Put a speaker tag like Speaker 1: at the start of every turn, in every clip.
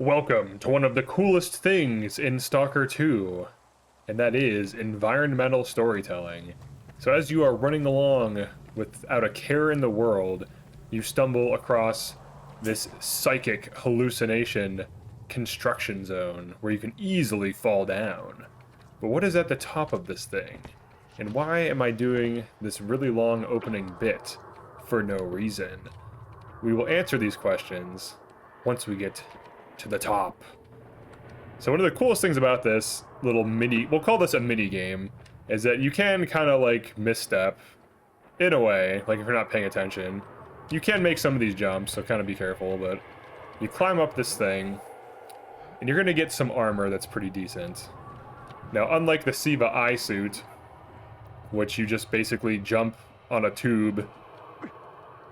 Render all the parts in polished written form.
Speaker 1: Welcome to one of the coolest things in Stalker 2, and that is environmental storytelling. So as you are running along without a care in the world, you stumble across this psychic hallucination construction zone where you can easily fall down. But what is at the top of this thing? And why am I doing this really long opening bit for no reason? We will answer these questions once we get to the top. So one of the coolest things about this little we'll call this a mini game, is that you can kind of like misstep in a way, like if you're not paying attention. You can make some of these jumps, so kind of be careful, but you climb up this thing and you're going to get some armor that's pretty decent. Now, unlike the Seva-I suit, which you just basically jump on a tube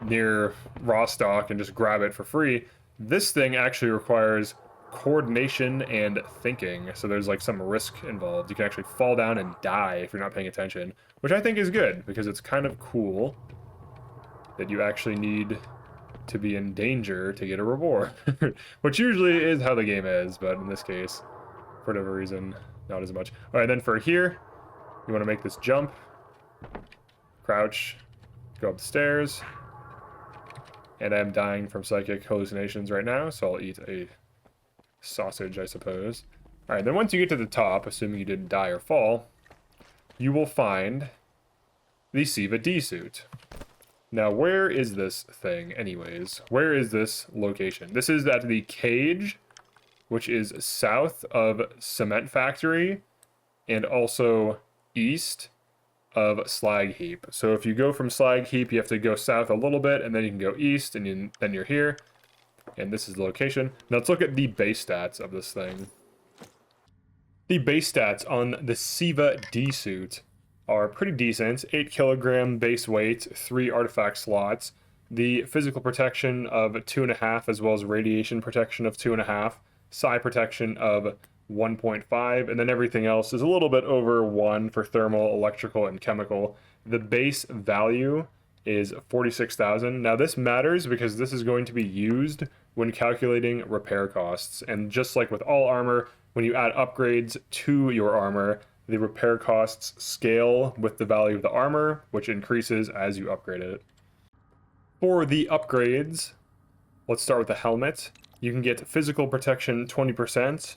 Speaker 1: near raw stock and just grab it for free, this thing actually requires coordination and thinking, so there's like some risk involved. You can actually fall down and die if you're not paying attention, which I think is good, because it's kind of cool that you actually need to be in danger to get a reward, which usually is how the game is, but in this case, for whatever reason, not as much. All right, then for here, you want to make this jump, crouch, go up the stairs. And I'm dying from psychic hallucinations right now, so I'll eat a sausage, I suppose. Alright, then once you get to the top, assuming you didn't die or fall, you will find the Seva-D suit. Now, where is this thing, anyways? Where is this location? This is at the cage, which is south of Cement Factory, and also east of Slag Heap. So if you go from Slag Heap, you have to go south a little bit, and then you can go east, and then you're here. And this is the location. Now let's look at the base stats of this thing. The base stats on the Seva-D suit are pretty decent. 8 kilogram base weight, 3 artifact slots, the physical protection of 2.5, as well as radiation protection of 2.5, psi protection of 1.5, and then everything else is a little bit over 1 for thermal, electrical, and chemical. The base value is 46,000. Now this matters because this is going to be used when calculating repair costs, and just like with all armor, when you add upgrades to your armor, the repair costs scale with the value of the armor, which increases as you upgrade it. For the upgrades, let's start with the helmet. You can get physical protection 20%,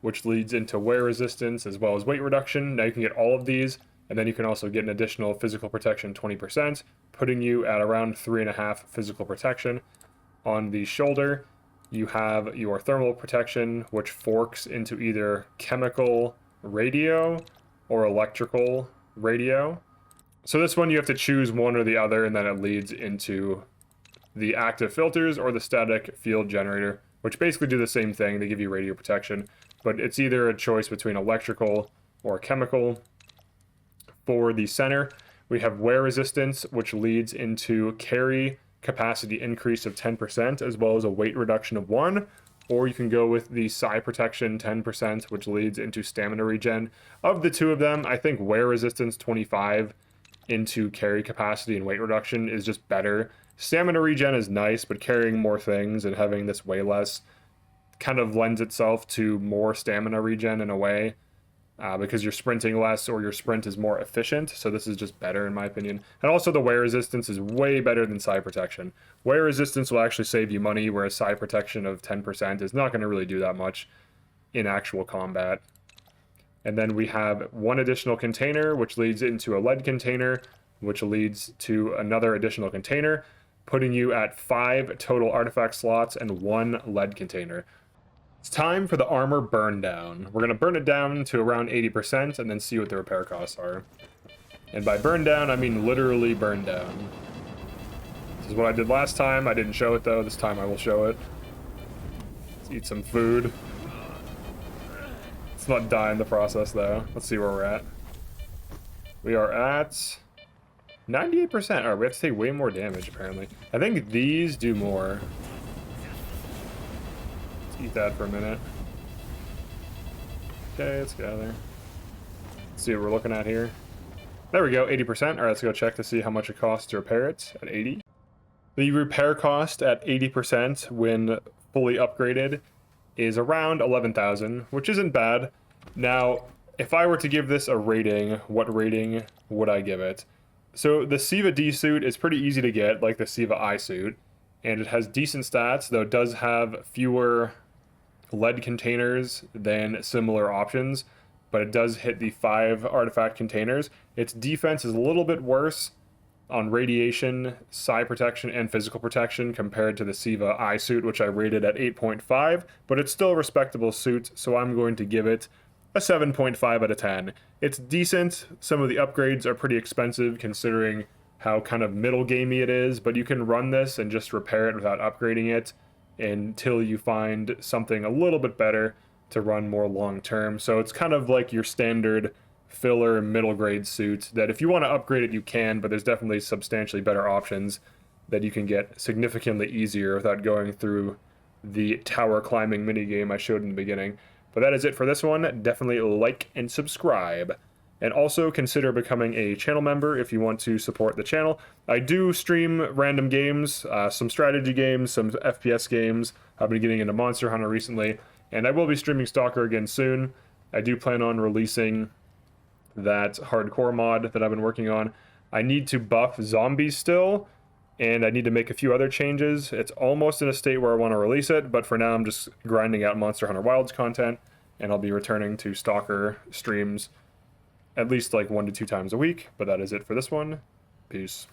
Speaker 1: which leads into wear resistance as well as weight reduction. Now you can get all of these, and then you can also get an additional physical protection 20%, putting you at around 3.5 physical protection. On the shoulder, you have your thermal protection, which forks into either chemical radio or electrical radio. So this one you have to choose one or the other, and then it leads into the active filters or the static field generator, which basically do the same thing. They give you radio protection, but it's either a choice between electrical or chemical. For the center, we have wear resistance, which leads into carry capacity increase of 10%, as well as a weight reduction of 1. Or you can go with the psi protection 10%, which leads into stamina regen. Of the two of them, I think wear resistance 25 into carry capacity and weight reduction is just better. Stamina regen is nice, but carrying more things and having this way less kind of lends itself to more stamina regen in a way, because you're sprinting less or your sprint is more efficient. So this is just better in my opinion. And also the wear resistance is way better than psi protection. Wear resistance will actually save you money, whereas psi protection of 10% is not going to really do that much in actual combat. And then we have one additional container, which leads into a lead container, which leads to another additional container, putting you at 5 total artifact slots and 1 lead container. It's time for the armor burn down. We're going to burn it down to around 80% and then see what the repair costs are. And by burn down, I mean literally burn down. This is what I did last time. I didn't show it though. This time I will show it. Let's eat some food. Let's not die in the process though. Let's see where we're at. We are at 98%. Alright, we have to take way more damage apparently. I think these do more. Eat that for a minute. Okay, let's get out of there. Let's see what we're looking at here. There we go, 80%. Alright, let's go check to see how much it costs to repair it at 80. The repair cost at 80% when fully upgraded is around 11,000, which isn't bad. Now, if I were to give this a rating, what rating would I give it? So the Seva-D suit is pretty easy to get, like the Seva-I suit, and it has decent stats, though it does have fewer lead containers than similar options, but it does hit the 5 artifact containers. Its defense is a little bit worse on radiation, psi protection, and physical protection compared to the Seva-I suit, which I rated at 8.5, but it's still a respectable suit, so I'm going to give it a 7.5 out of 10. It's decent. Some of the upgrades are pretty expensive considering how kind of middle gamey it is, but you can run this and just repair it without upgrading it until you find something a little bit better to run more long term. So it's kind of like your standard filler middle grade suit that if you want to upgrade it you can, but there's definitely substantially better options that you can get significantly easier without going through the tower climbing minigame I showed in the beginning. But that is it for this one. Definitely like and subscribe. And also consider becoming a channel member if you want to support the channel. I do stream random games, some strategy games, some FPS games. I've been getting into Monster Hunter recently, and I will be streaming Stalker again soon. I do plan on releasing that hardcore mod that I've been working on. I need to buff zombies still, and I need to make a few other changes. It's almost in a state where I want to release it, but for now I'm just grinding out Monster Hunter Wilds content, and I'll be returning to Stalker streams at least like 1 to 2 times a week. But that is it for this one. Peace.